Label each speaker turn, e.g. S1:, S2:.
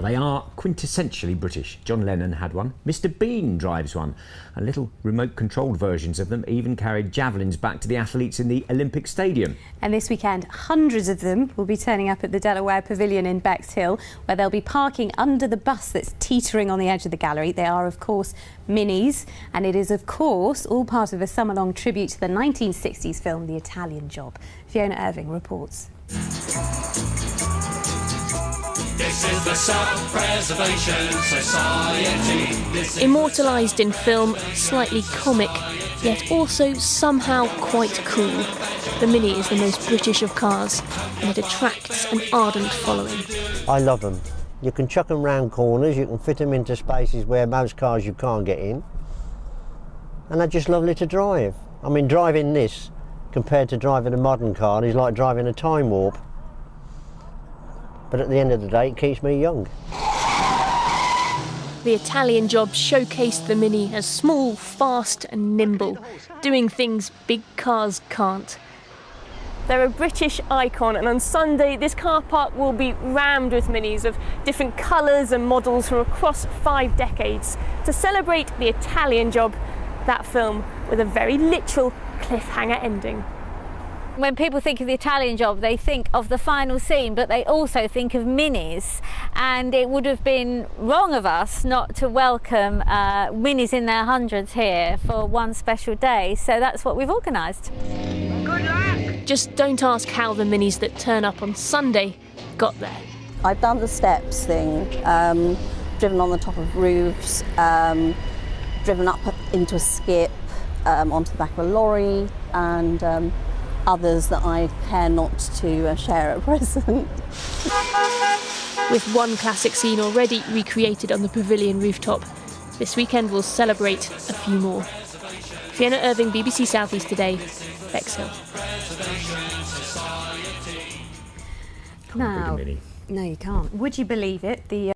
S1: they are quintessentially British. John Lennon had one, Mr Bean drives one, and little remote-controlled versions of them even carried javelins back to the athletes in the Olympic Stadium.
S2: And this weekend, hundreds of them will be turning up at the Delaware Pavilion in Bexhill, where they'll be parking under the bus that's teetering on the edge of the gallery. They are, of course, minis, and it is, of course, all part of a summer-long tribute to the 1960s film The Italian Job. Fiona Irving reports.
S3: This is the Self-Preservation Society.
S4: Immortalised in film, slightly comic, yet also somehow quite cool. The Mini is the most British of cars, and it attracts an ardent following.
S5: I love them. You can chuck them round corners, you can fit them into spaces where most cars you can't get in. And they're just lovely to drive. I mean, driving this compared to driving a modern car is like driving a time warp. But at the end of the day, it keeps me young.
S4: The Italian Job showcased the Mini as small, fast and nimble, doing things big cars can't. They're a British icon, and on Sunday this car park will be rammed with Minis of different colours and models from across 5 decades to celebrate The Italian Job, that film with a very literal cliffhanger ending.
S6: When people think of The Italian Job, they think of the final scene, but they also think of minis. And it would have been wrong of us not to welcome minis in their hundreds here for one special day. So that's what we've organised.
S4: Good luck! Just don't ask how the minis that turn up on Sunday got there.
S7: I've done the steps thing, driven on the top of roofs, driven up into a skip, onto the back of a lorry, and others that I care not to share at present.
S4: With one classic scene already recreated on the Pavilion rooftop, this weekend we'll celebrate a few more. Fiona Irving, BBC South East Today, Bexhill.
S2: Now, no, you can't. Would you believe it? The